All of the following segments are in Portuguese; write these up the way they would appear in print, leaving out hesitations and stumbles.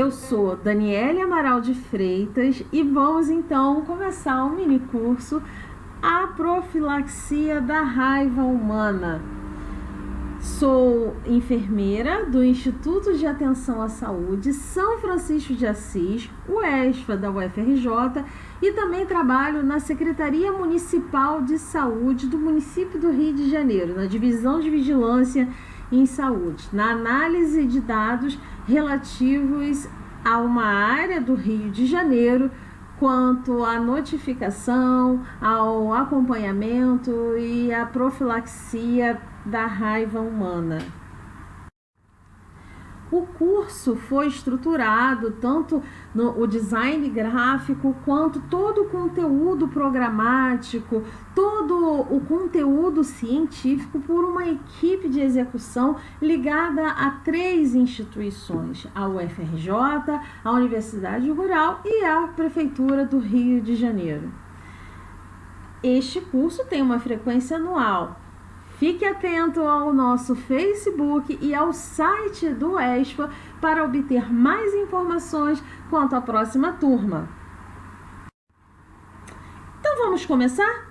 Eu sou Daniele Amaral de Freitas e vamos então começar um mini curso A Profilaxia da Raiva Humana. Sou enfermeira do Instituto de Atenção à Saúde São Francisco de Assis, o ESFA da UFRJ, e também trabalho na Secretaria Municipal de Saúde do município do Rio de Janeiro, na Divisão de Vigilância em Saúde, na análise de dados relativos a uma área do Rio de Janeiro, quanto à notificação, ao acompanhamento e à profilaxia da raiva humana. O curso foi estruturado, tanto no design gráfico, quanto todo o conteúdo programático, todo o conteúdo científico, por uma equipe de execução ligada a 3 instituições: a UFRJ, a Universidade Rural e a Prefeitura do Rio de Janeiro. Este curso tem uma frequência anual. Fique atento ao nosso Facebook e ao site do ESFA para obter mais informações quanto à próxima turma. Então vamos começar?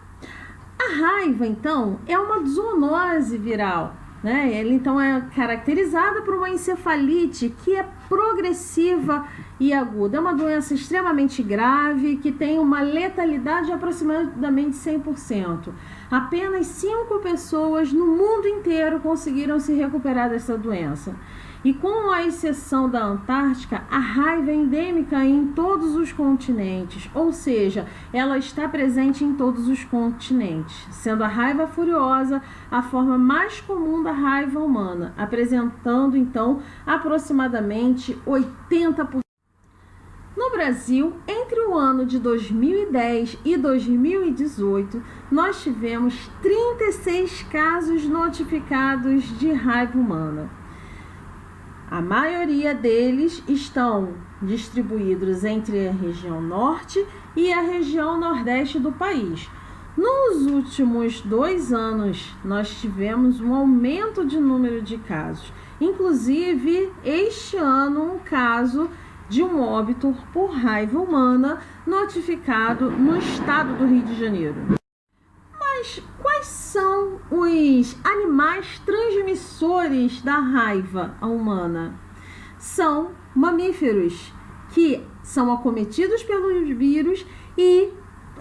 A raiva, então, é uma zoonose viral, né? Ela então é caracterizada por uma encefalite que é progressiva e aguda. É uma doença extremamente grave que tem uma letalidade de aproximadamente 100%. Apenas 5 pessoas no mundo inteiro conseguiram se recuperar dessa doença. E com a exceção da Antártica, a raiva é endêmica em todos os continentes, ou seja, ela está presente em todos os continentes, sendo a raiva furiosa a forma mais comum da raiva humana, apresentando então aproximadamente 80%. No Brasil, entre o ano de 2010 e 2018, nós tivemos 36 casos notificados de raiva humana. A maioria deles estão distribuídos entre a região norte e a região nordeste do país. Nos últimos 2 anos, nós tivemos um aumento de número de casos. Inclusive, este ano, um caso de um óbito por raiva humana notificado no estado do Rio de Janeiro. Mas quais são os animais transmissores da raiva humana? São mamíferos que são acometidos pelos vírus e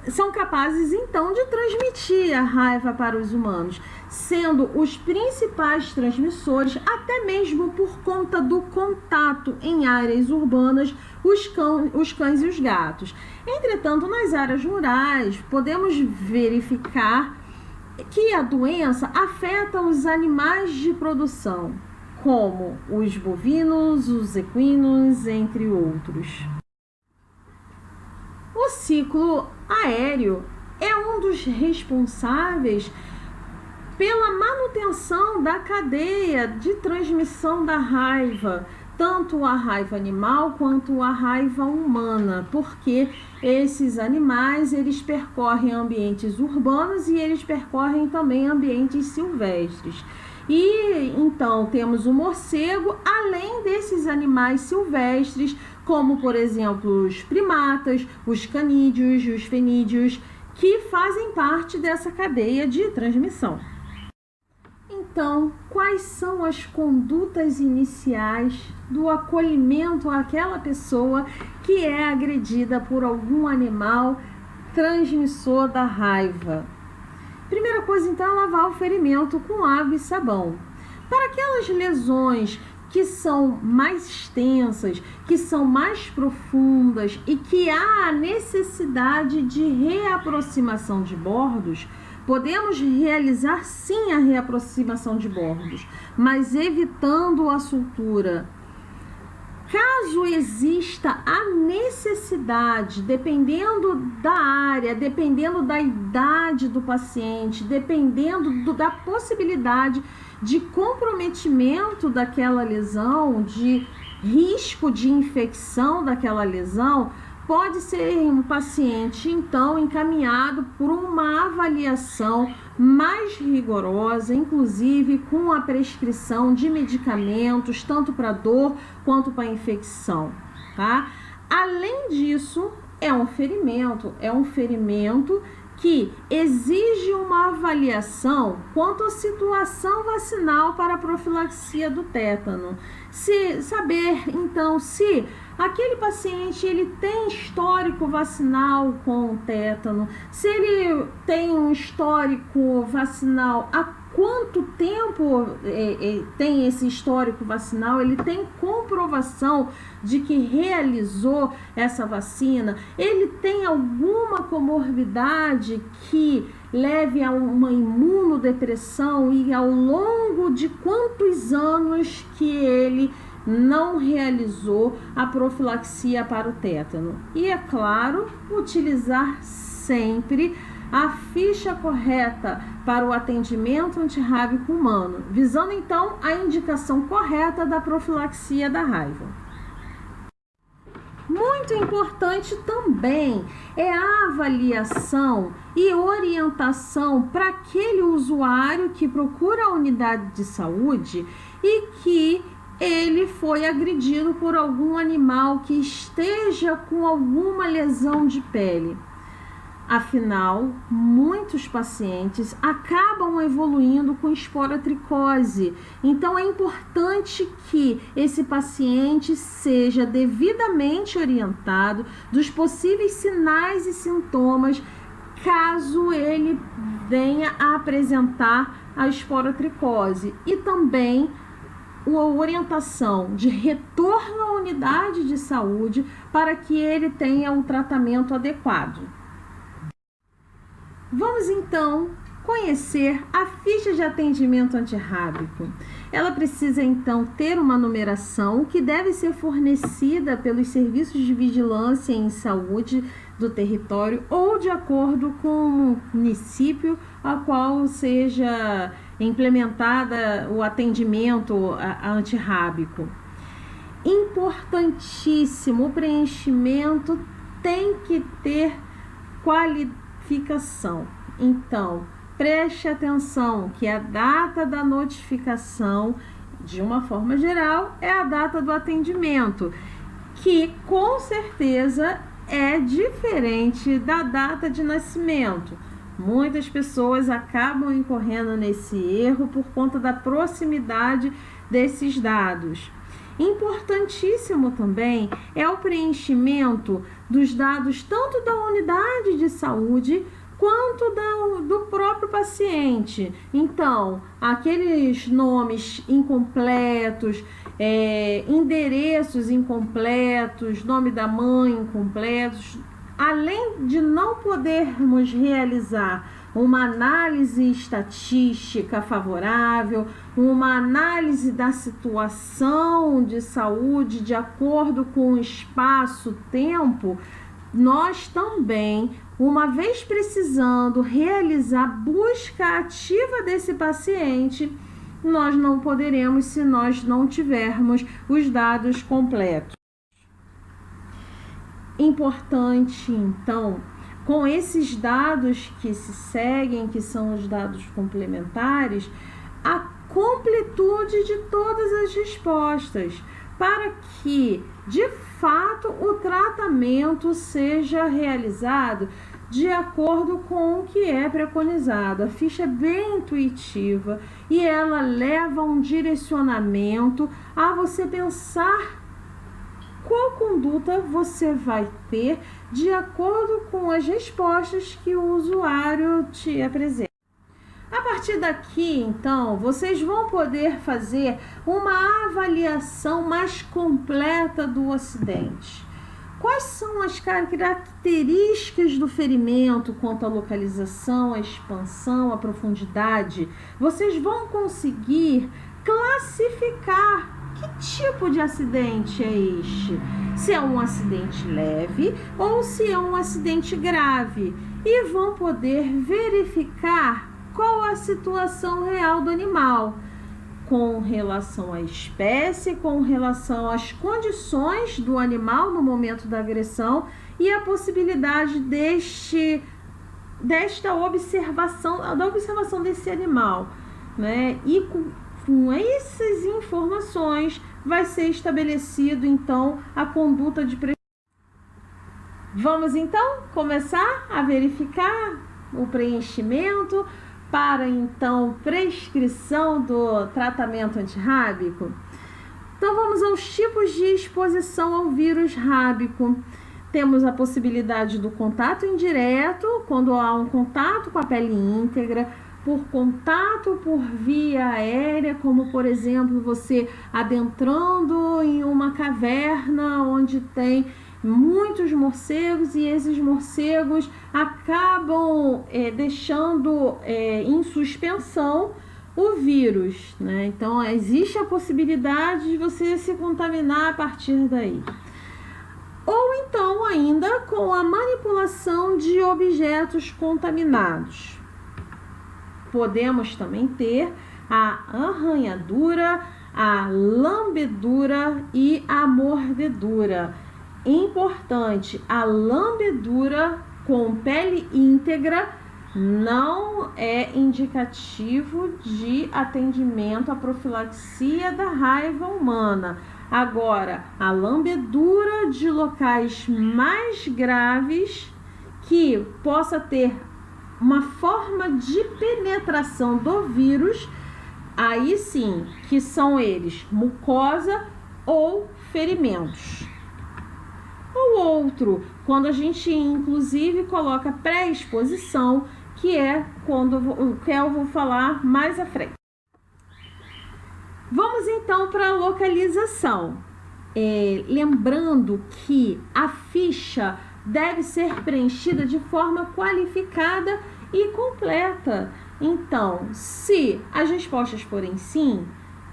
são capazes então de transmitir a raiva para os humanos, sendo os principais transmissores, até mesmo por conta do contato em áreas urbanas, os cães e os gatos. Entretanto, nas áreas rurais, podemos verificar que a doença afeta os animais de produção, como os bovinos, os equinos, entre outros. O ciclo aéreo é um dos responsáveis pela manutenção da cadeia de transmissão da raiva, tanto a raiva animal quanto a raiva humana, porque esses animais eles percorrem ambientes urbanos e eles percorrem também ambientes silvestres. E então temos o morcego, além desses animais silvestres, como por exemplo os primatas, os canídeos e os fenídeos, que fazem parte dessa cadeia de transmissão. Então, quais são as condutas iniciais do acolhimento àquela pessoa que é agredida por algum animal transmissor da raiva? Primeira coisa, então, é lavar o ferimento com água e sabão. Para aquelas lesões que são mais extensas, que são mais profundas e que há a necessidade de reaproximação de bordos, podemos realizar sim a reaproximação de bordos, mas evitando a sutura. Caso exista a necessidade, dependendo da área, dependendo da idade do paciente, dependendo da possibilidade de comprometimento daquela lesão, de risco de infecção daquela lesão, pode ser um paciente, então, encaminhado por uma avaliação mais rigorosa, inclusive com a prescrição de medicamentos, tanto para dor quanto para infecção. tá? Além disso, é um ferimento que exige uma avaliação quanto à situação vacinal para a profilaxia do tétano. Saber, então, se aquele paciente ele tem histórico vacinal com o tétano, se ele tem um histórico vacinal, há quanto tempo tem esse histórico vacinal, ele tem comprovação de que realizou essa vacina, ele tem alguma comorbidade que leve a uma imunodepressão e ao longo de quantos anos que ele não realizou a profilaxia para o tétano. E é claro, utilizar sempre a ficha correta para o atendimento antirrábico humano, visando então a indicação correta da profilaxia da raiva. Muito importante também é a avaliação e orientação para aquele usuário que procura a unidade de saúde e que ele foi agredido por algum animal que esteja com alguma lesão de pele. Afinal, muitos pacientes acabam evoluindo com esporotricose. Então, é importante que esse paciente seja devidamente orientado dos possíveis sinais e sintomas caso ele venha a apresentar a esporotricose. E também a orientação de retorno à unidade de saúde para que ele tenha um tratamento adequado. Vamos então conhecer a ficha de atendimento antirrábico. Ela precisa então ter uma numeração que deve ser fornecida pelos serviços de vigilância em saúde do território ou de acordo com o município a qual seja implementada o atendimento antirrábico. Importantíssimo, o preenchimento tem que ter qualificação. Então, preste atenção que a data da notificação, de uma forma geral, é a data do atendimento, que com certeza é diferente da data de nascimento. Muitas pessoas acabam incorrendo nesse erro por conta da proximidade desses dados. Importantíssimo também é o preenchimento dos dados tanto da unidade de saúde quanto do próprio paciente. Então, aqueles nomes incompletos, endereços incompletos, nome da mãe incompletos, além de não podermos realizar uma análise estatística favorável, uma análise da situação de saúde de acordo com o espaço-tempo, nós também, uma vez precisando realizar busca ativa desse paciente, nós não poderemos se nós não tivermos os dados completos. Importante, então, com esses dados que se seguem, que são os dados complementares, a completude de todas as respostas, para que, de fato, o tratamento seja realizado de acordo com o que é preconizado. A ficha é bem intuitiva e ela leva um direcionamento a você pensar qual conduta você vai ter de acordo com as respostas que o usuário te apresenta. A partir daqui, então, vocês vão poder fazer uma avaliação mais completa do acidente. Quais são as características do ferimento quanto à localização, à expansão, à profundidade? Vocês vão conseguir classificar que tipo de acidente é este? Se é um acidente leve ou se é um acidente grave. E vão poder verificar qual a situação real do animal, com relação à espécie, com relação às condições do animal no momento da agressão e a possibilidade da observação desse animal, né? E Com essas informações vai ser estabelecido então a conduta de prescrição. Vamos então começar a verificar o preenchimento para então prescrição do tratamento antirrábico. Então vamos aos tipos de exposição ao vírus rábico. Temos a possibilidade do contato indireto, quando há um contato com a pele íntegra, por contato por via aérea, como por exemplo você adentrando em uma caverna onde tem muitos morcegos e esses morcegos acabam deixando em suspensão o vírus, né? Então existe a possibilidade de você se contaminar a partir daí. Ou então ainda com a manipulação de objetos contaminados. Podemos também ter a arranhadura, a lambedura e a mordedura. Importante, a lambedura com pele íntegra não é indicativo de atendimento à profilaxia da raiva humana. Agora, a lambedura de locais mais graves que possa ter uma forma de penetração do vírus, aí sim, que são eles mucosa ou ferimentos. O outro, quando a gente inclusive coloca pré-exposição, que é quando eu vou falar mais à frente. Vamos então para a localização. Lembrando que a ficha deve ser preenchida de forma qualificada e completa. Então, se as respostas forem sim,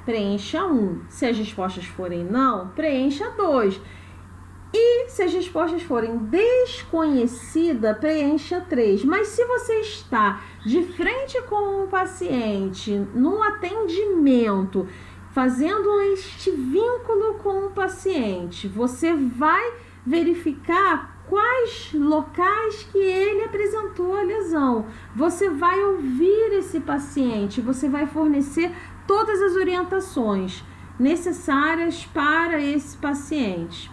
preencha 1. Se as respostas forem não, preencha 2. E se as respostas forem desconhecida, preencha 3. Mas se você está de frente com o paciente, no atendimento, fazendo este vínculo com o paciente, você vai verificar quais locais que ele apresentou a lesão. Você vai ouvir esse paciente, você vai fornecer todas as orientações necessárias para esse paciente.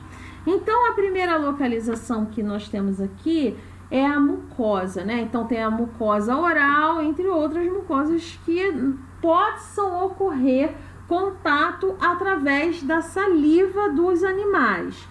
Então, a primeira localização que nós temos aqui é a mucosa, né? Então, tem a mucosa oral, entre outras mucosas que possam ocorrer contato através da saliva dos animais.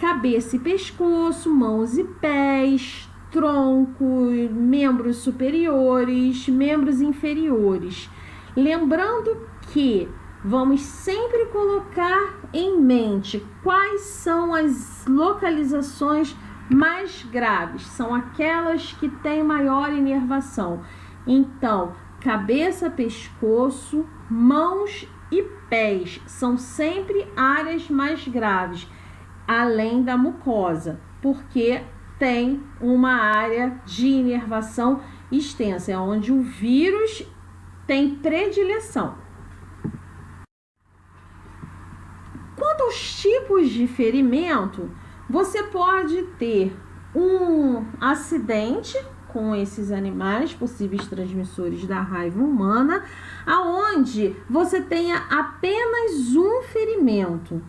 Cabeça e pescoço, mãos e pés, tronco, membros superiores, membros inferiores. Lembrando que vamos sempre colocar em mente quais são as localizações mais graves, são aquelas que têm maior inervação. Então, cabeça, pescoço, mãos e pés são sempre áreas mais graves, além da mucosa, porque tem uma área de inervação extensa, é onde o vírus tem predileção. Quanto aos tipos de ferimento, você pode ter um acidente com esses animais, possíveis transmissores da raiva humana, aonde você tenha apenas um ferimento,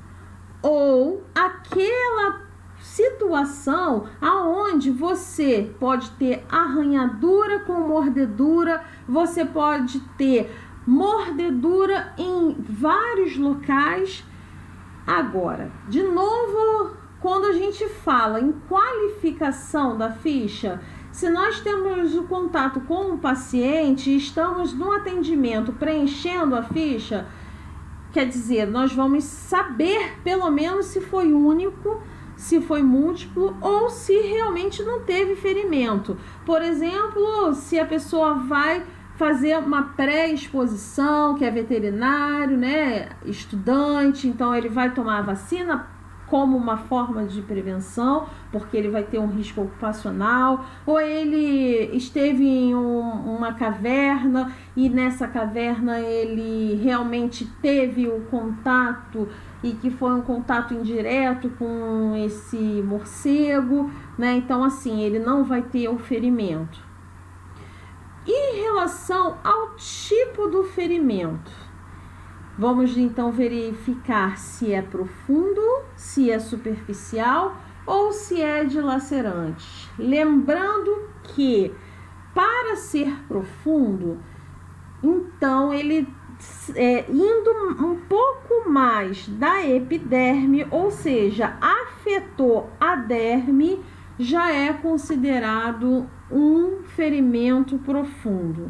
ou aquela situação aonde você pode ter arranhadura com mordedura, você pode ter mordedura em vários locais. Agora, de novo, quando a gente fala em qualificação da ficha, se nós temos o contato com o paciente e estamos no atendimento preenchendo a ficha, quer dizer, nós vamos saber pelo menos se foi único, se foi múltiplo ou se realmente não teve ferimento. Por exemplo, se a pessoa vai fazer uma pré-exposição, que é veterinário, né, estudante, então ele vai tomar a vacina como uma forma de prevenção, porque ele vai ter um risco ocupacional, ou ele esteve em uma caverna e nessa caverna ele realmente teve o contato e que foi um contato indireto com esse morcego, né? Então assim, ele não vai ter o ferimento. E em relação ao tipo do ferimento. Vamos então verificar se é profundo, se é superficial ou se é dilacerante. Lembrando que para ser profundo, então ele indo um pouco mais da epiderme, ou seja, afetou a derme, já é considerado um ferimento profundo.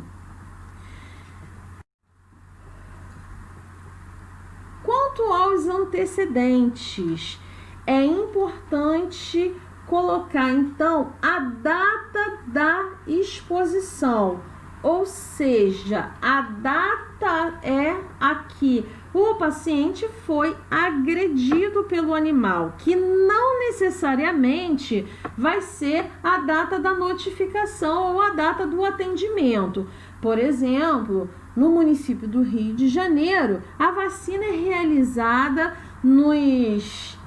Quanto aos antecedentes, é importante colocar então a data da exposição, ou seja, a data é aqui o paciente foi agredido pelo animal, que não necessariamente vai ser a data da notificação ou a data do atendimento. Por exemplo, no município do Rio de Janeiro, a vacina é realizada nas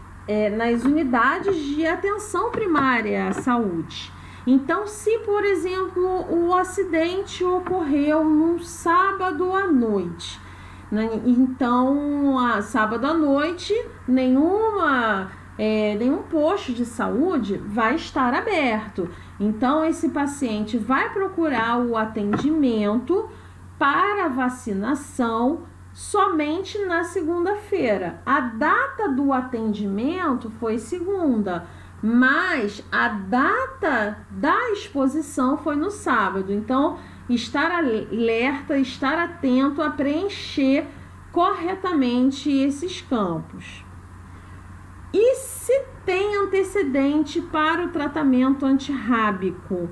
unidades de atenção primária à saúde. Então, se, por exemplo, o acidente ocorreu num sábado à noite, né? Então, sábado à noite, nenhum posto de saúde vai estar aberto. Então, esse paciente vai procurar o atendimento para vacinação somente na segunda-feira. A data do atendimento foi segunda, mas a data da exposição foi no sábado. Então, estar alerta, estar atento a preencher corretamente esses campos. E se tem antecedente para o tratamento antirrábico?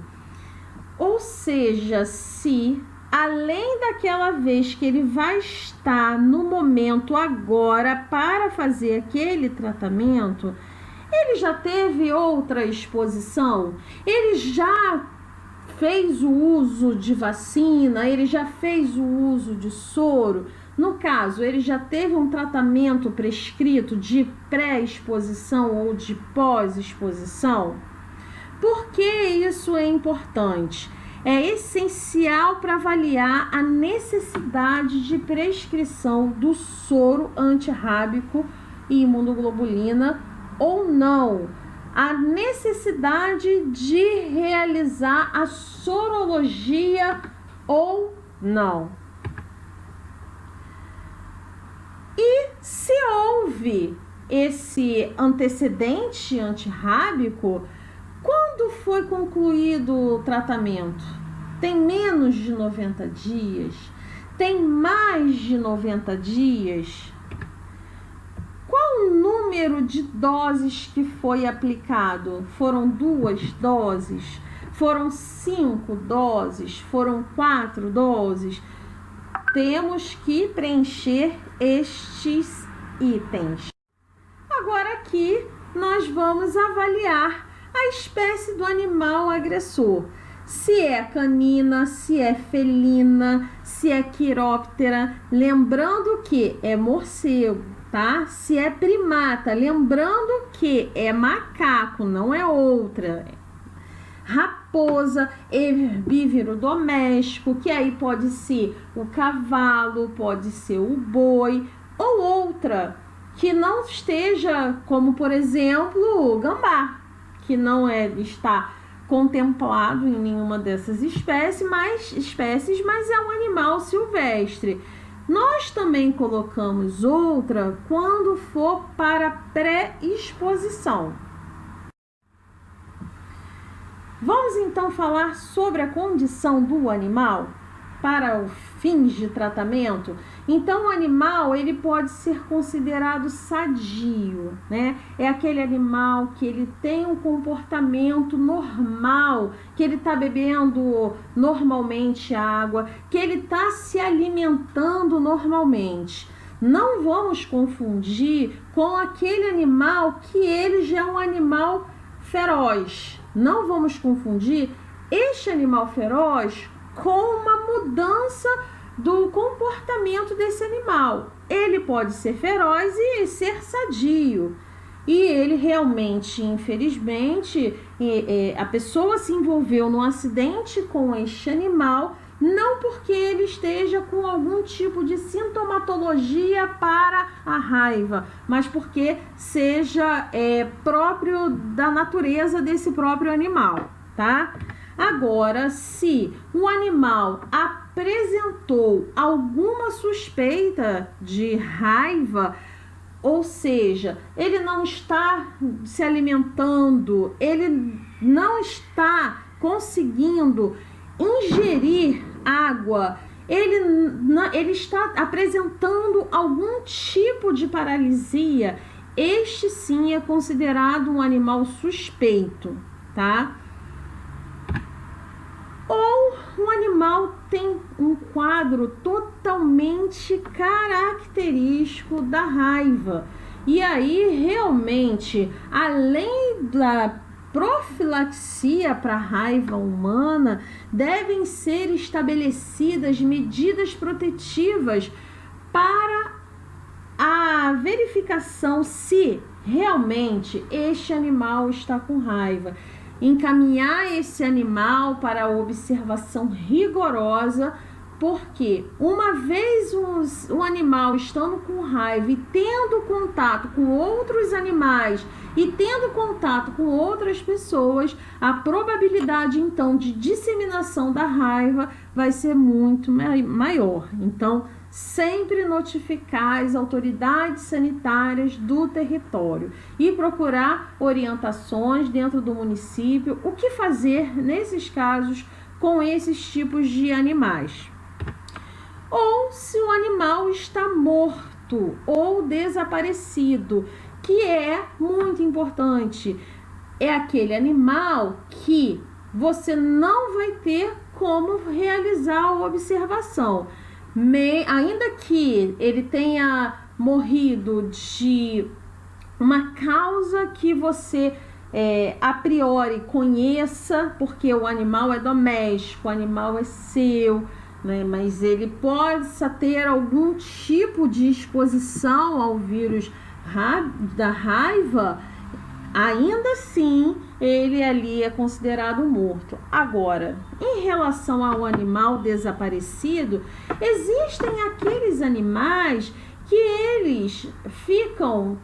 Ou seja, se além daquela vez que ele vai estar no momento agora para fazer aquele tratamento, ele já teve outra exposição, ele já fez o uso de vacina, ele já fez o uso de soro. No caso, ele já teve um tratamento prescrito de pré-exposição ou de pós-exposição. Por que isso é importante? É essencial para avaliar a necessidade de prescrição do soro antirrábico e imunoglobulina ou não. A necessidade de realizar a sorologia ou não. E se houve esse antecedente antirrábico, quando foi concluído o tratamento? Tem menos de 90 dias? Tem mais de 90 dias? Qual o número de doses que foi aplicado? Foram 2 doses? Foram 5 doses? Foram 4 doses? Temos que preencher estes itens. Agora aqui nós vamos avaliar a espécie do animal agressor. Se é canina, se é felina, se é quiróptera, lembrando que é morcego, tá? Se é primata, lembrando que é macaco, não é outra. Raposa, herbívoro doméstico, que aí pode ser o cavalo, pode ser o boi, ou outra que não esteja, como por exemplo o gambá, que não está contemplado em nenhuma dessas espécies, mas é um animal silvestre. Nós também colocamos outra quando for para pré-exposição. Vamos então falar sobre a condição do animal para os fins de tratamento. Então, o animal ele pode ser considerado sadio, né? É aquele animal que ele tem um comportamento normal, que ele está bebendo normalmente água, que ele está se alimentando normalmente. Não vamos confundir com aquele animal que ele já é um animal feroz. Não vamos confundir este animal feroz com uma mudança do comportamento desse animal. Ele pode ser feroz e ser sadio. E ele realmente, infelizmente, a pessoa se envolveu num acidente com este animal não porque ele esteja com algum tipo de sintomatologia para a raiva, mas porque seja próprio da natureza desse próprio animal, tá? Agora, se o animal apresentou alguma suspeita de raiva, ou seja, ele não está se alimentando, ele não está conseguindo ingerir água, ele está apresentando algum tipo de paralisia, este sim é considerado um animal suspeito, tá? Ou um animal tem um quadro totalmente característico da raiva. E aí, realmente, além da profilaxia para a raiva humana, devem ser estabelecidas medidas protetivas para a verificação se realmente este animal está com raiva. Encaminhar esse animal para a observação rigorosa, porque uma vez o animal estando com raiva e tendo contato com outros animais e tendo contato com outras pessoas, a probabilidade então de disseminação da raiva vai ser muito maior. Então, sempre notificar as autoridades sanitárias do território e procurar orientações dentro do município, o que fazer nesses casos com esses tipos de animais. Ou se o animal está morto ou desaparecido, que é muito importante, é aquele animal que você não vai ter como realizar a observação. Ainda que ele tenha morrido de uma causa que você a priori conheça, porque o animal é doméstico, o animal é seu, né? Mas ele possa ter algum tipo de exposição ao vírus da raiva, ainda assim ele ali é considerado morto. Agora, em relação ao animal desaparecido, existem aqueles animais que eles ficam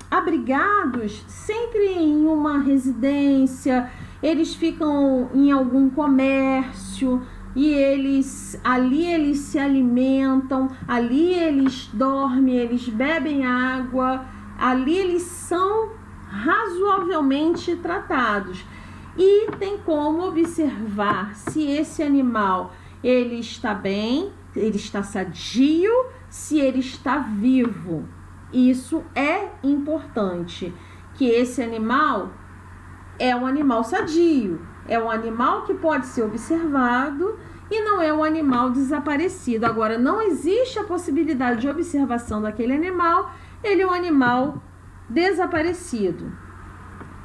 abrigados sempre em uma residência, eles ficam em algum comércio e ali eles se alimentam, ali eles dormem, eles bebem água, ali eles são razoavelmente tratados. E tem como observar se esse animal ele está bem, ele está sadio, se ele está vivo. Isso é importante, que esse animal é um animal sadio, é um animal que pode ser observado e não é um animal desaparecido. Agora, não existe a possibilidade de observação daquele animal, ele é um animal desaparecido.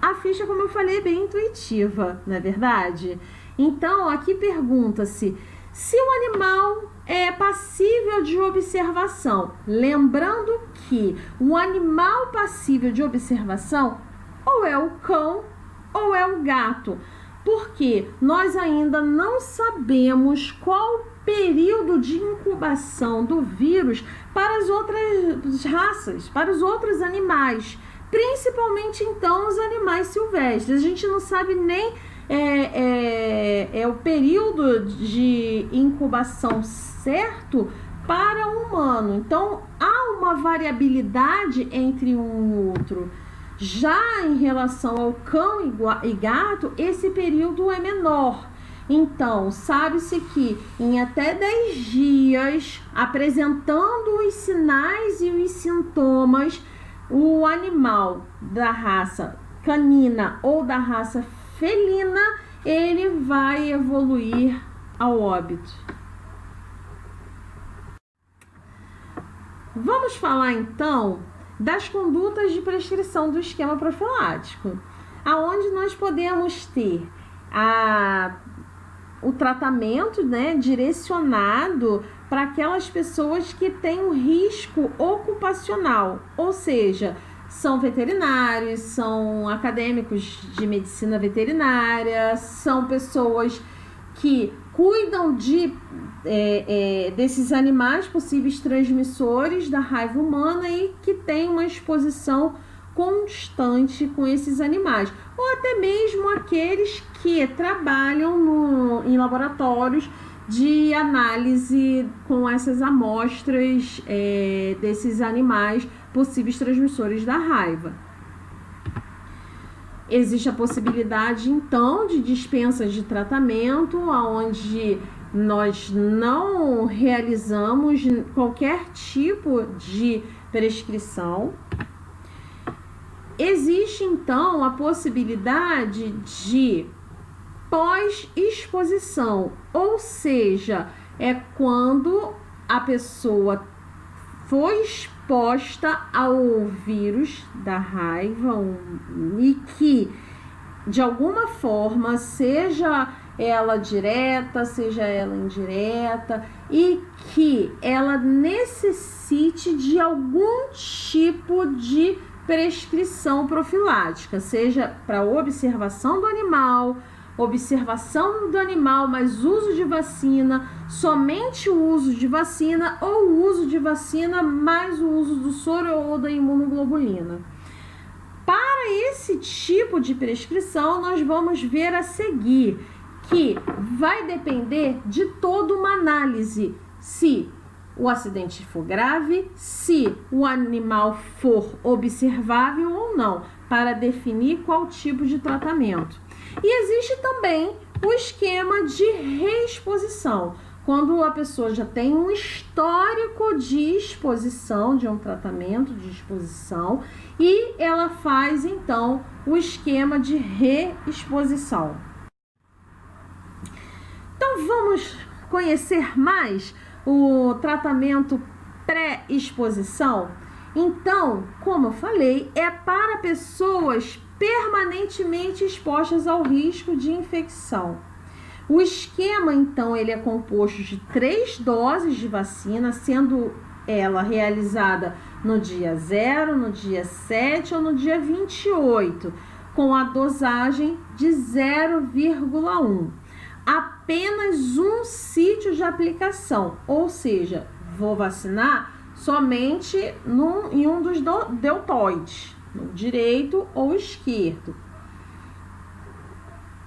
A ficha, como eu falei, é bem intuitiva, não é verdade? Então, aqui pergunta-se se o animal é passível de observação. Lembrando que o animal passível de observação ou é o cão ou é o gato, porque nós ainda não sabemos qual o período de incubação do vírus para as outras raças, para os outros animais, principalmente então os animais silvestres. A gente não sabe nem o período de incubação certo para o humano. Então há uma variabilidade entre um e outro. Já em relação ao cão e gato, esse período é menor. Então, sabe-se que em até 10 dias, apresentando os sinais e os sintomas, o animal da raça canina ou da raça felina, ele vai evoluir ao óbito. Vamos falar então das condutas de prescrição do esquema profilático, aonde nós podemos ter o tratamento, né, direcionado para aquelas pessoas que têm um risco ocupacional, ou seja, são veterinários, são acadêmicos de medicina veterinária, são pessoas que cuidam desses animais possíveis transmissores da raiva humana e que têm uma exposição constante com esses animais, ou até mesmo aqueles que trabalham em laboratórios de análise com essas amostras desses animais possíveis transmissores da raiva. Existe a possibilidade, então, de dispensas de tratamento, onde nós não realizamos qualquer tipo de prescrição. Existe, então, a possibilidade de pós-exposição, ou seja, é quando a pessoa foi exposta ao vírus da raiva e que, de alguma forma, seja ela direta, seja ela indireta, e que ela necessite de algum tipo de prescrição profilática, seja para observação do animal, mas uso de vacina, somente o uso de vacina ou o uso de vacina mais o uso do soro ou da imunoglobulina. Para esse tipo de prescrição, nós vamos ver a seguir, que vai depender de toda uma análise, se o acidente for grave, se o animal for observável ou não, para definir qual tipo de tratamento. E existe também o esquema de reexposição, quando a pessoa já tem um histórico de exposição, de um tratamento de exposição, e ela faz então o esquema de reexposição. Então vamos conhecer mais o tratamento pré-exposição. Então, como eu falei, é para pessoas permanentemente expostas ao risco de infecção. O esquema, então, ele é composto de 3 doses de vacina, sendo ela realizada no dia 0, no dia 7 ou no dia 28, com a dosagem de 0,1. Apenas um sítio de aplicação, ou seja, vou vacinar somente em um dos deltoides, no direito ou esquerdo.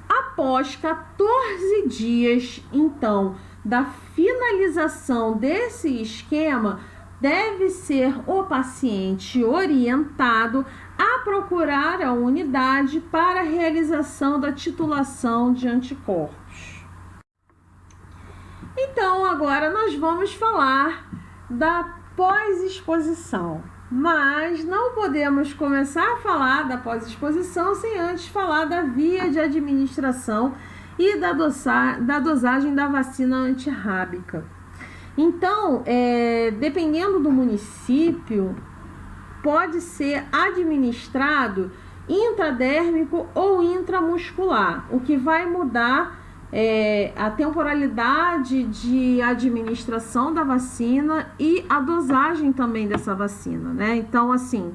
Após 14 dias, então, da finalização desse esquema, deve ser o paciente orientado a procurar a unidade para a realização da titulação de anticorpos. Então, agora nós vamos falar da pós-exposição, mas não podemos começar a falar da pós-exposição sem antes falar da via de administração e da dosagem da vacina antirrábica. Então, dependendo do município, pode ser administrado intradérmico ou intramuscular, o que vai mudar a temporalidade de administração da vacina e a dosagem também dessa vacina, né? Então, assim,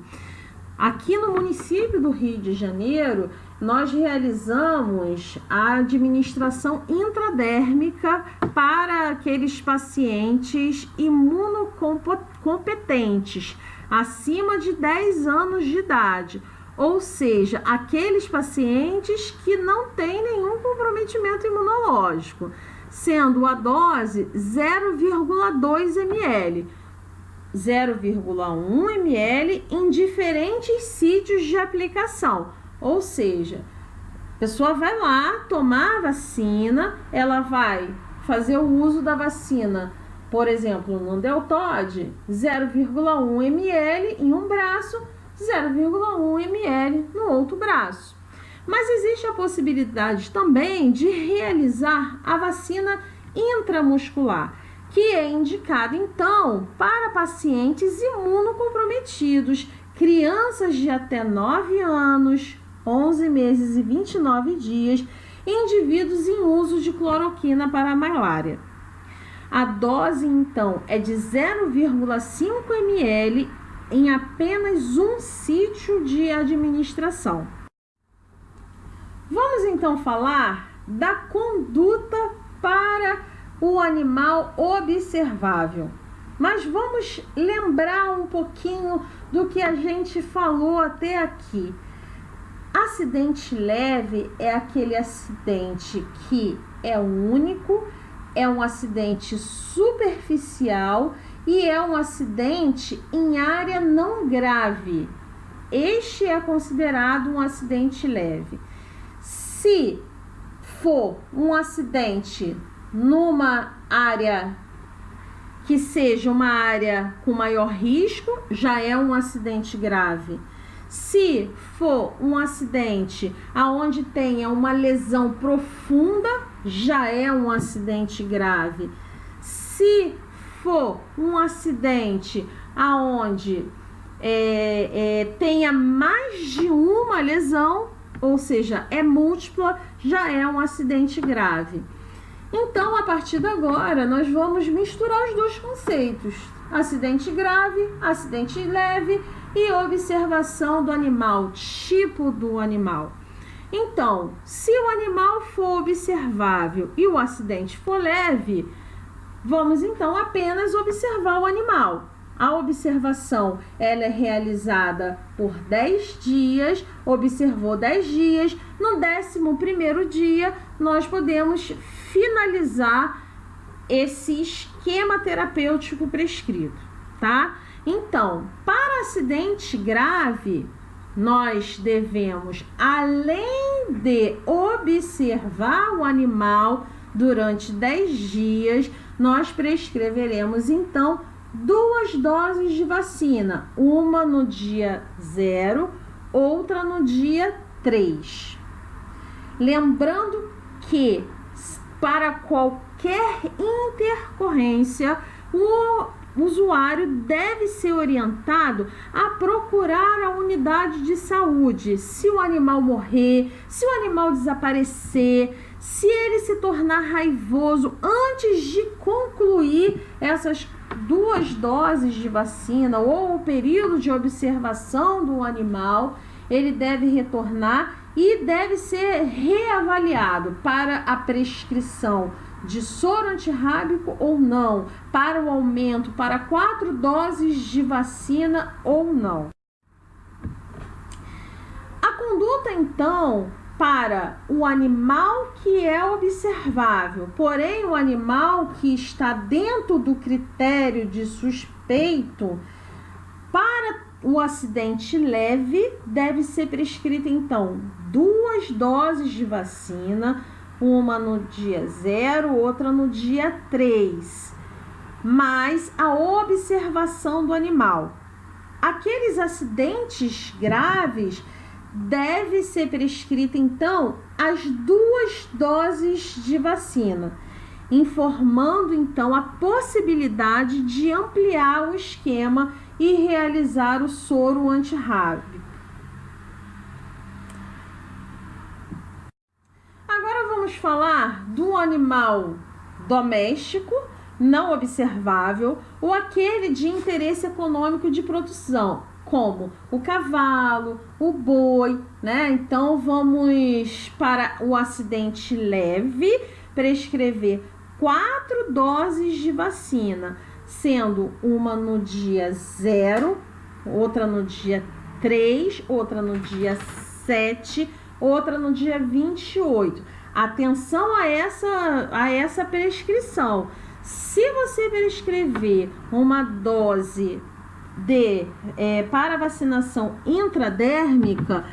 aqui no município do Rio de Janeiro, nós realizamos a administração intradérmica para aqueles pacientes imunocompetentes acima de 10 anos de idade, ou seja, aqueles pacientes que não têm nenhum comprometimento imunológico, sendo a dose 0,2 ml, 0,1 ml em diferentes sítios de aplicação. Ou seja, a pessoa vai lá tomar a vacina, ela vai fazer o uso da vacina, por exemplo, no deltoide, 0,1 ml em um braço, 0,1 ml no outro braço. Mas existe a possibilidade também de realizar a vacina intramuscular, que é indicada então para pacientes imunocomprometidos, crianças de até 9 anos, 11 meses e 29 dias, e indivíduos em uso de cloroquina para a malária. A dose então é de 0,5 ml em apenas um sítio de administração. Vamos então falar da conduta para o animal observável. Mas vamos lembrar um pouquinho do que a gente falou até aqui. Acidente leve é aquele acidente que é único, é um acidente superficial e é um acidente em área não grave. Este é considerado um acidente leve. Se for um acidente numa área que seja uma área com maior risco, já é um acidente grave. Se for um acidente aonde tenha uma lesão profunda, já é um acidente grave. Se for um acidente aonde tenha mais de uma lesão, ou seja, é múltipla, já é um acidente grave. Então, a partir de agora, nós vamos misturar os dois conceitos: acidente grave, acidente leve e observação do animal, tipo do animal. Então, se o animal for observável e o acidente for leve, vamos então apenas observar o animal. A observação ela é realizada por 10 dias, observou 10 dias, no 11º dia nós podemos finalizar esse esquema terapêutico prescrito, tá? Então, para acidente grave, nós devemos, além de observar o animal durante 10 dias, nós prescreveremos então 2 doses de vacina, uma no dia 0, outra no dia 3. Lembrando que para qualquer intercorrência, o usuário deve ser orientado a procurar a unidade de saúde. Se o animal morrer, se o animal desaparecer, se ele se tornar raivoso antes de concluir essas 2 doses de vacina ou o período de observação do animal, ele deve retornar e deve ser reavaliado para a prescrição de soro antirrábico ou não, para o aumento para 4 doses de vacina ou não. A conduta, então, para o animal que é observável, porém o animal que está dentro do critério de suspeito, para o acidente leve, deve ser prescrita então 2 doses de vacina, uma no dia 0, outra no dia 3, mais a observação do animal. Aqueles acidentes graves, deve ser prescrita então as 2 doses de vacina, informando então a possibilidade de ampliar o esquema e realizar o soro antirrábico. Agora vamos falar do animal doméstico, não observável, ou aquele de interesse econômico de produção, como o cavalo, o boi, né? Então, vamos para o acidente leve, prescrever 4 doses de vacina, sendo uma no dia 0, outra no dia 3, outra no dia 7, outra no dia 28. Atenção a essa prescrição. Se você prescrever uma dose para vacinação intradérmica,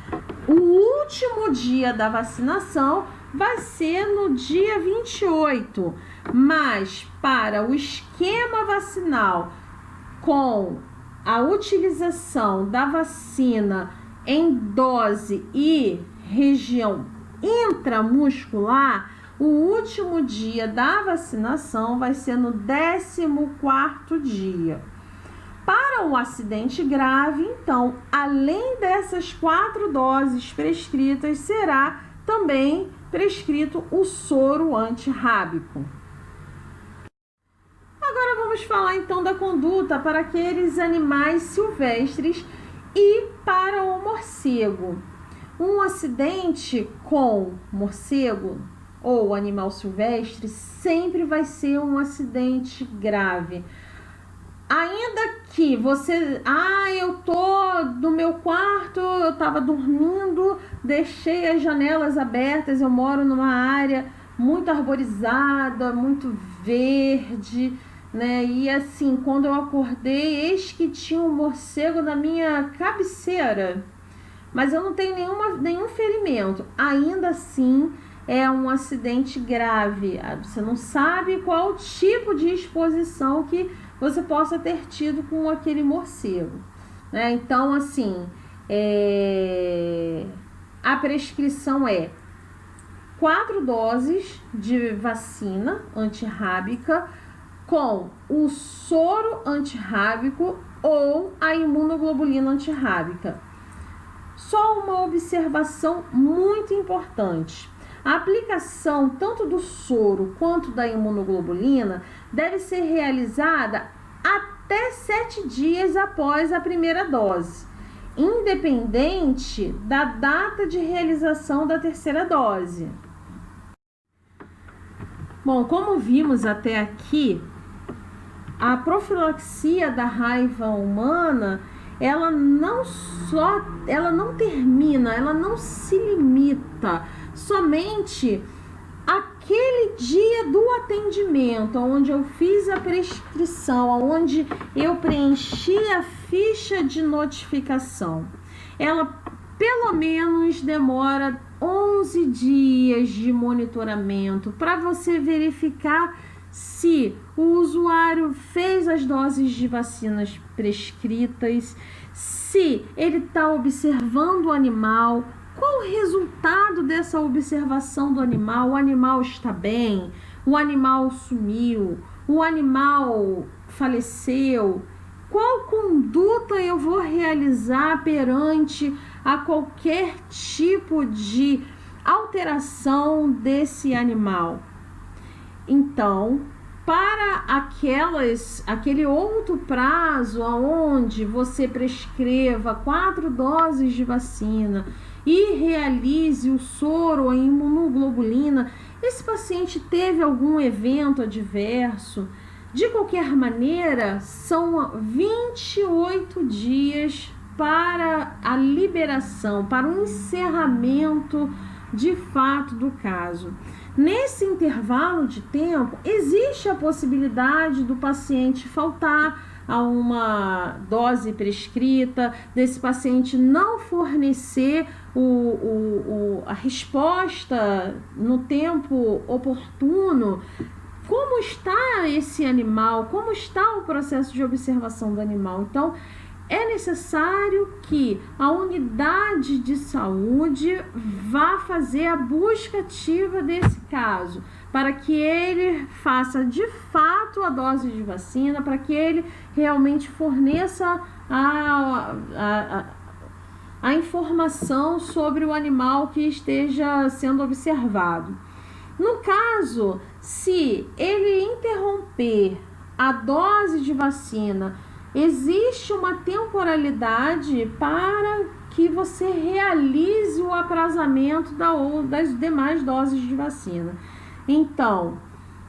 o último dia da vacinação vai ser no dia 28, mas para o esquema vacinal com a utilização da vacina em dose e região intramuscular, o último dia da vacinação vai ser no 14º dia. Para o acidente grave, então, além dessas 4 doses prescritas, será também prescrito o soro antirrábico. Agora vamos falar então da conduta para aqueles animais silvestres e para o morcego. Um acidente com morcego ou animal silvestre, sempre vai ser um acidente grave. Ainda que você, eu tô no meu quarto, eu tava dormindo, deixei as janelas abertas, eu moro numa área muito arborizada, muito verde, né? E assim, quando eu acordei, eis que tinha um morcego na minha cabeceira, mas eu não tenho nenhum ferimento. Ainda assim, é um acidente grave. Você não sabe qual tipo de exposição que você possa ter tido com aquele morcego, né? Então, assim, a prescrição é 4 doses de vacina antirrábica com o soro antirrábico ou a imunoglobulina antirrábica. Só uma observação muito importante: a aplicação tanto do soro quanto da imunoglobulina deve ser realizada até 7 dias após a primeira dose, independente da data de realização da terceira dose. Bom, como vimos até aqui, a profilaxia da raiva humana, ela não termina, ela não se limita somente aquele dia do atendimento, onde eu fiz a prescrição, onde eu preenchi a ficha de notificação. Ela pelo menos demora 11 dias de monitoramento para você verificar se o usuário fez as doses de vacinas prescritas, se ele está observando o animal, qual o resultado dessa observação do animal. O animal está bem? O animal sumiu? O animal faleceu? Qual conduta eu vou realizar perante a qualquer tipo de alteração desse animal? Então, para aquele outro prazo onde você prescreva 4 doses de vacina e realize o soro ou a imunoglobulina, esse paciente teve algum evento adverso, de qualquer maneira, são 28 dias para a liberação, para o encerramento de fato do caso. Nesse intervalo de tempo, existe a possibilidade do paciente faltar a uma dose prescrita, desse paciente não fornecer a resposta no tempo oportuno. Como está esse animal? Como está o processo de observação do animal? Então, é necessário que a unidade de saúde vá fazer a busca ativa desse caso, para que ele faça de fato a dose de vacina, para que ele realmente forneça a informação sobre o animal que esteja sendo observado. No caso, se ele interromper a dose de vacina, existe uma temporalidade para que você realize o aprazamento das demais doses de vacina. Então,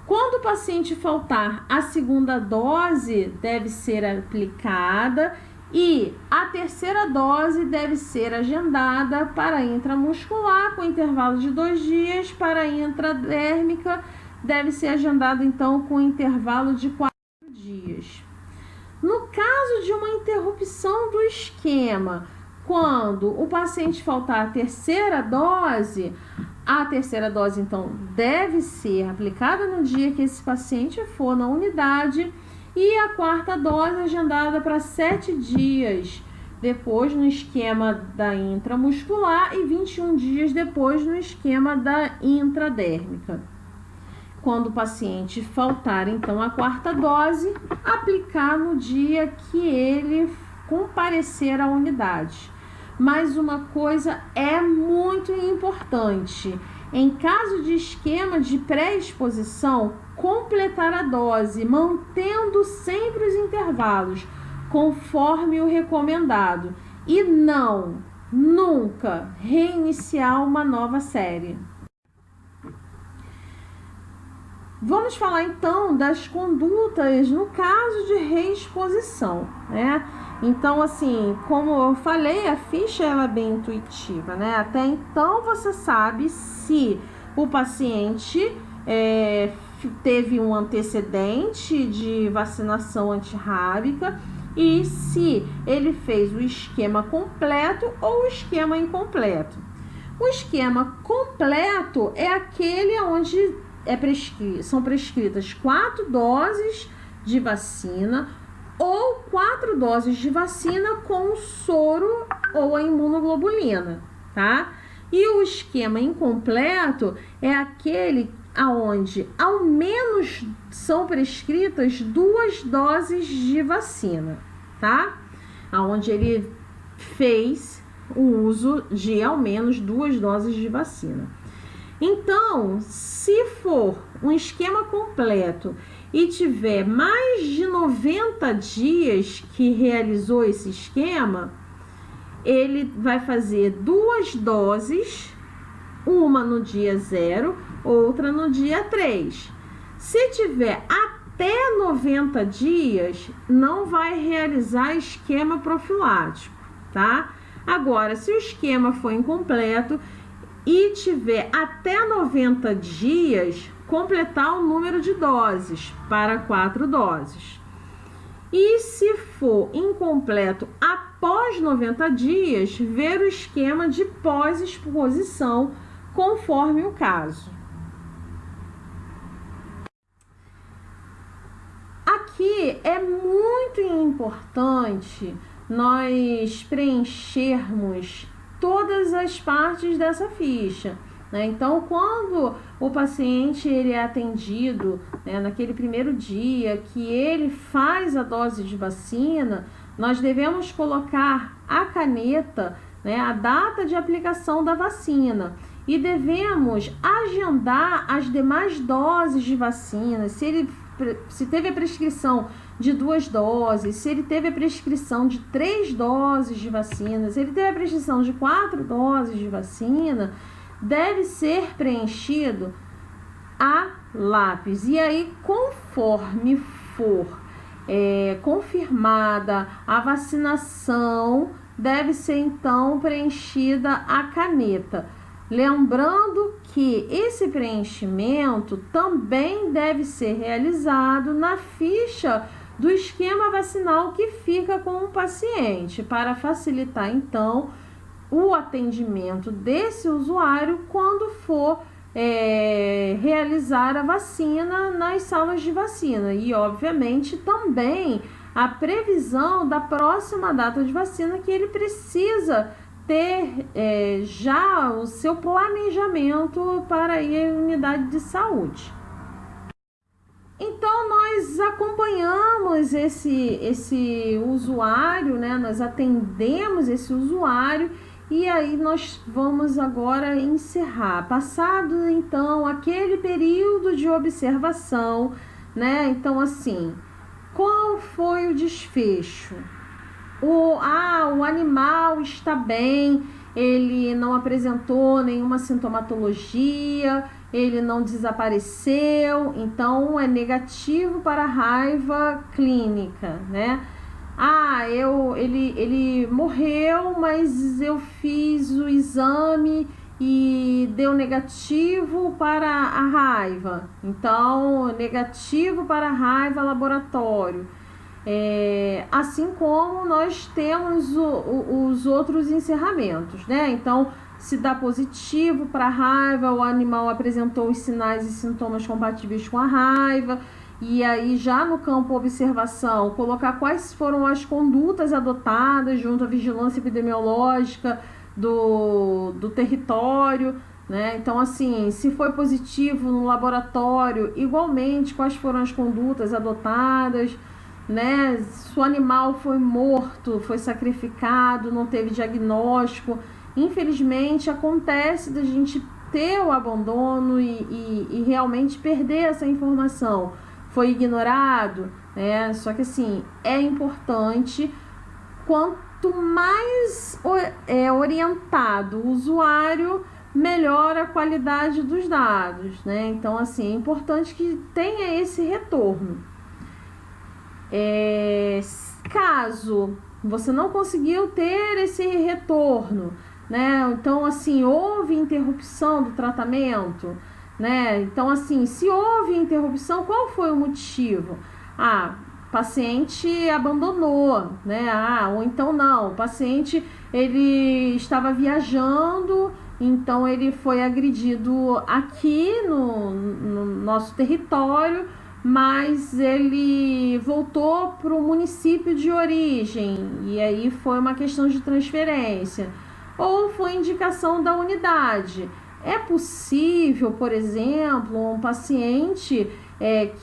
quando o paciente faltar, a segunda dose deve ser aplicada e a terceira dose deve ser agendada para intramuscular com intervalo de 2 dias, para intradérmica deve ser agendada então com intervalo de 4 dias. No caso de uma interrupção do esquema, quando o paciente faltar a terceira dose então deve ser aplicada no dia que esse paciente for na unidade, e a 4ª dose agendada para 7 dias depois no esquema da intramuscular e 21 dias depois no esquema da intradérmica. Quando o paciente faltar, então, a 4ª dose, aplicar no dia que ele comparecer à unidade. Mas uma coisa é muito importante: em caso de esquema de pré-exposição, completar a dose, mantendo sempre os intervalos, conforme o recomendado, e nunca reiniciar uma nova série. Vamos falar então das condutas no caso de reexposição, né? Então, assim, como eu falei, a ficha ela é bem intuitiva, né? Até então você sabe se o paciente teve um antecedente de vacinação antirrábica e se ele fez o esquema completo ou o esquema incompleto. O esquema completo é aquele onde são prescritas 4 doses de vacina ou 4 doses de vacina com o soro ou a imunoglobulina, tá? E o esquema incompleto é aquele aonde ao menos são prescritas 2 doses de vacina, tá? Aonde ele fez o uso de ao menos 2 doses de vacina. Então, se for um esquema completo e tiver mais de 90 dias que realizou esse esquema, ele vai fazer 2 doses, uma no dia 0, outra no dia 3. Se tiver até 90 dias, não vai realizar esquema profilático, tá? Agora, se o esquema for incompleto e tiver até 90 dias, completar o número de doses para 4 doses. E se for incompleto após 90 dias, ver o esquema de pós-exposição, conforme o caso. Aqui é muito importante nós preenchermos todas as partes dessa ficha, né? Então, quando o paciente ele é atendido, né, naquele primeiro dia que ele faz a dose de vacina, nós devemos colocar a caneta, né, a data de aplicação da vacina e devemos agendar as demais doses de vacina, se teve a prescrição de 2 doses, se ele teve a prescrição de 3 doses de vacina, se ele teve a prescrição de 4 doses de vacina, deve ser preenchido a lápis. E aí, conforme for confirmada a vacinação, deve ser então preenchida a caneta. Lembrando que esse preenchimento também deve ser realizado na ficha do esquema vacinal que fica com o paciente, para facilitar então o atendimento desse usuário quando for realizar a vacina nas salas de vacina. E obviamente também a previsão da próxima data de vacina que ele precisa ter já o seu planejamento para ir à unidade de saúde. Então, nós acompanhamos esse usuário, né? Nós atendemos esse usuário e aí nós vamos agora encerrar. Passado, então, aquele período de observação, né? Então, assim, qual foi o desfecho? O animal está bem, ele não apresentou nenhuma sintomatologia, ele não desapareceu, então é negativo para a raiva clínica, né? Ele morreu, mas eu fiz o exame e deu negativo para a raiva, então negativo para a raiva laboratório. Assim como nós temos os outros encerramentos, né? Então, se dá positivo para a raiva, o animal apresentou os sinais e sintomas compatíveis com a raiva, e aí já no campo observação, colocar quais foram as condutas adotadas junto à vigilância epidemiológica do território, né? Então, assim, se foi positivo no laboratório, igualmente, quais foram as condutas adotadas, né? Se o animal foi morto, foi sacrificado, não teve diagnóstico. Infelizmente, acontece da gente ter o abandono e realmente perder essa informação. Foi ignorado, né? Só que, assim, é importante, quanto mais orientado o usuário, melhora a qualidade dos dados, né? Então, assim, é importante que tenha esse retorno. Caso você não conseguiu ter esse retorno, né? Então, assim, houve interrupção do tratamento, né? Então, assim, se houve interrupção, qual foi o motivo? Paciente abandonou, né? Ou então não, o paciente ele estava viajando, então ele foi agredido aqui no nosso território, mas ele voltou para o município de origem, e aí foi uma questão de transferência, ou foi indicação da unidade. É possível, por exemplo, um paciente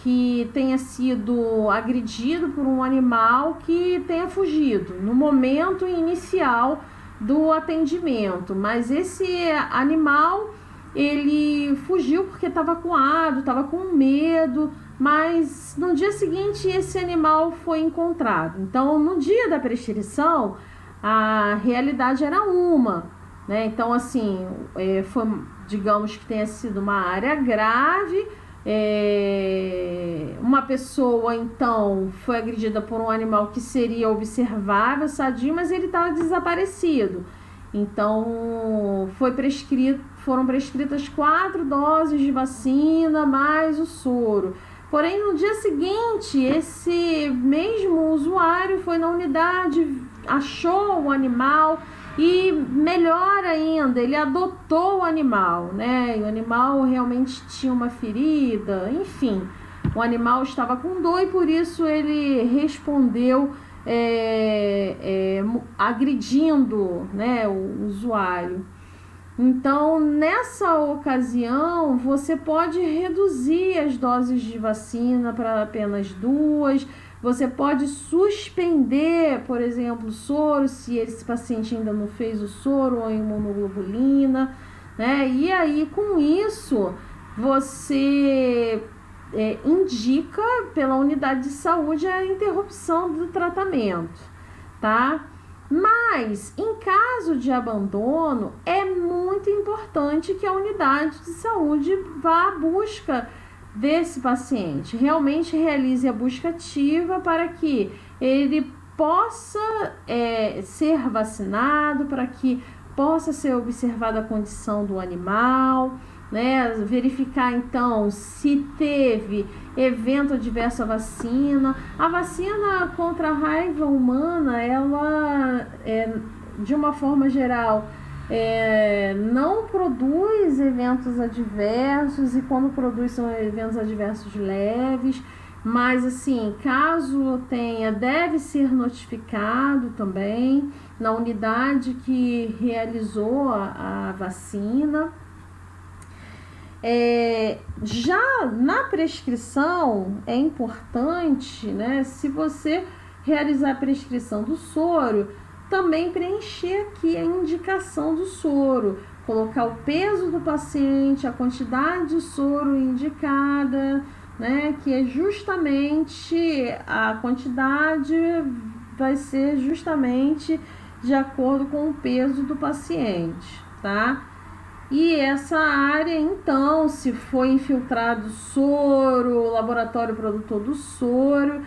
que tenha sido agredido por um animal que tenha fugido no momento inicial do atendimento, mas esse animal ele fugiu porque estava acuado, estava com medo, mas no dia seguinte esse animal foi encontrado. Então, no dia da prescrição, a realidade era uma, né? Então, assim, foi, digamos que tenha sido uma área grave, uma pessoa, então, foi agredida por um animal que seria observável, sadio, mas ele estava desaparecido. Então, foram prescritas 4 doses de vacina, mais o soro. Porém, no dia seguinte, esse mesmo usuário foi na unidade, achou o animal e, melhor ainda, ele adotou o animal, né? E o animal realmente tinha uma ferida, enfim. O animal estava com dor e por isso ele respondeu agredindo, né, o usuário. Então, nessa ocasião, você pode reduzir as doses de vacina para apenas 2. Você pode suspender, por exemplo, o soro, se esse paciente ainda não fez o soro ou a imunoglobulina, né? E aí, com isso, você indica pela unidade de saúde a interrupção do tratamento, tá? Mas, em caso de abandono, é muito importante que a unidade de saúde vá à busca desse paciente, realmente realize a busca ativa para que ele possa ser vacinado, para que possa ser observada a condição do animal, né? Verificar então se teve evento adverso à vacina. A vacina contra a raiva humana, ela de uma forma geral não produz eventos adversos, e quando produz são eventos adversos leves, mas assim, caso tenha, deve ser notificado também na unidade que realizou a vacina. Já na prescrição é importante, né, se você realizar a prescrição do soro, também preencher aqui a indicação do soro, colocar o peso do paciente, a quantidade de soro indicada, né, que é justamente a quantidade vai ser justamente de acordo com o peso do paciente, tá? E essa área, então, se foi infiltrado soro, o laboratório produtor do soro,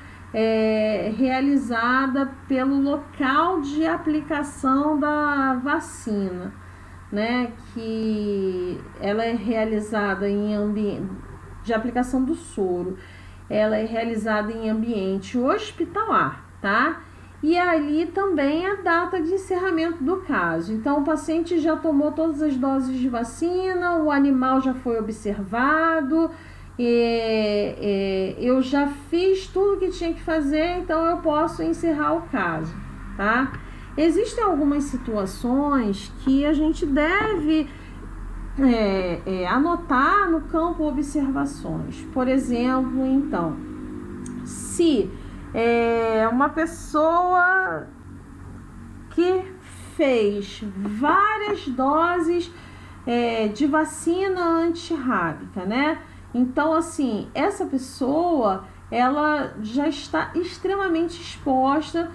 realizada pelo local de aplicação da vacina, né? Que ela é realizada em ambiente de aplicação do soro, ela é realizada em ambiente hospitalar, tá? E ali também a data de encerramento do caso. Então, o paciente já tomou todas as doses de vacina, o animal já foi observado, eu já fiz tudo que tinha que fazer, então eu posso encerrar o caso, tá? Existem algumas situações que a gente deve anotar no campo observações. Por exemplo, então, se uma pessoa que fez várias doses de vacina antirrábica, né? Então, assim, essa pessoa, ela já está extremamente exposta,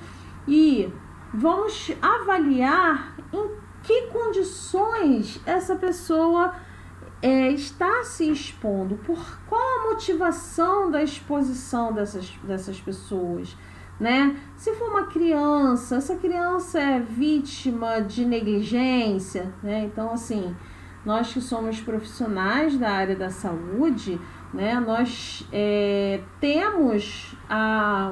e vamos avaliar em que condições essa pessoa está se expondo, por qual a motivação da exposição dessas pessoas, né? Se for uma criança, essa criança é vítima de negligência, né? Então, assim, nós que somos profissionais da área da saúde, né, nós temos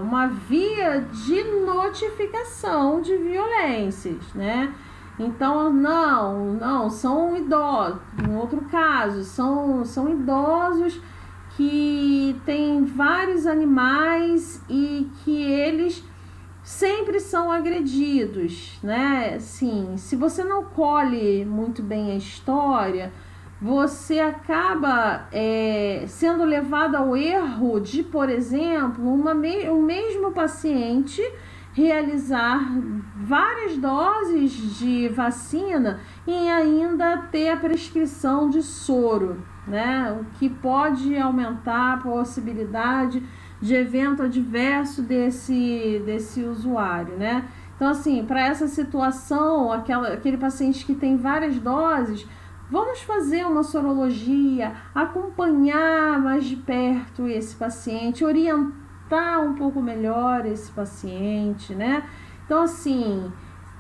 uma via de notificação de violências, né? Então, não, são idosos. Em outro caso, são idosos que têm vários animais e que eles sempre são agredidos, né? Assim, se você não colhe muito bem a história, você acaba sendo levado ao erro de, por exemplo, o mesmo paciente realizar várias doses de vacina e ainda ter a prescrição de soro, né? O que pode aumentar a possibilidade de evento adverso desse usuário, né? Então, assim, para essa situação, aquele paciente que tem várias doses, vamos fazer uma sorologia, acompanhar mais de perto esse paciente, orientar um pouco melhor esse paciente, né? Então, assim,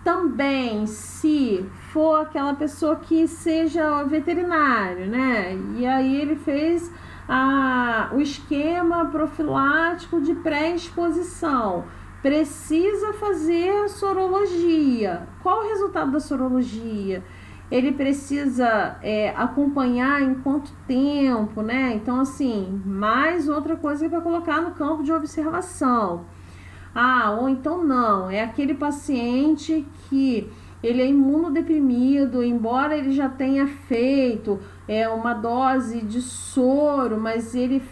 também se for aquela pessoa que seja veterinário, né? E aí ele fez o esquema profilático de pré-exposição, precisa fazer sorologia. Qual o resultado da sorologia? Ele precisa acompanhar em quanto tempo, né? Então, assim, mais outra coisa para colocar no campo de observação. Ou então não, é aquele paciente que ele é imunodeprimido, embora ele já tenha feito uma dose de soro, mas ele,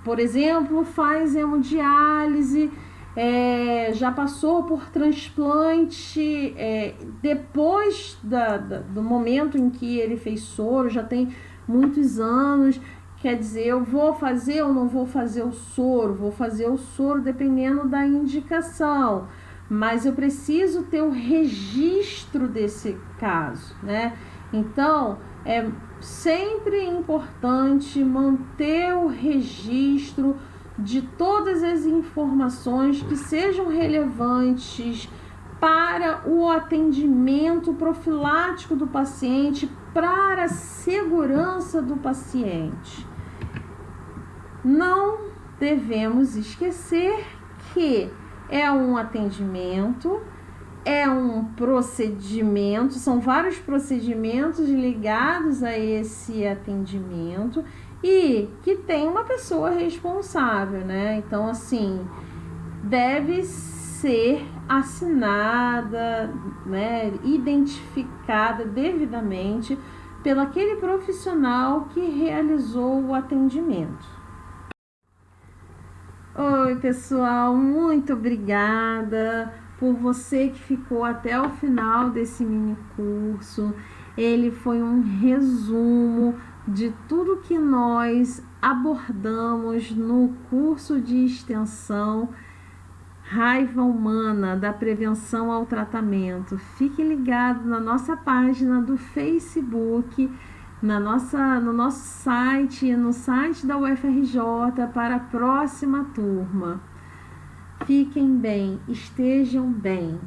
por exemplo, faz hemodiálise, já passou por transplante depois do momento em que ele fez soro, já tem muitos anos. Quer dizer, eu vou fazer ou não vou fazer o soro? Vou fazer o soro dependendo da indicação, mas eu preciso ter o registro desse caso, né? Então, é sempre importante manter o registro de todas as informações que sejam relevantes para o atendimento profilático do paciente, para a segurança do paciente. Não devemos esquecer que é um atendimento, é um procedimento, são vários procedimentos ligados a esse atendimento e que tem uma pessoa responsável, né? Então, assim, deve ser assinada, né, identificada devidamente pelo aquele profissional que realizou o atendimento. Oi, pessoal, muito obrigada por você que ficou até o final desse mini curso. Ele foi um resumo de tudo que nós abordamos no curso de extensão Raiva Humana, da Prevenção ao Tratamento. Fique ligado na nossa página do Facebook, no nosso site, no site da UFRJ para a próxima turma. Fiquem bem, estejam bem.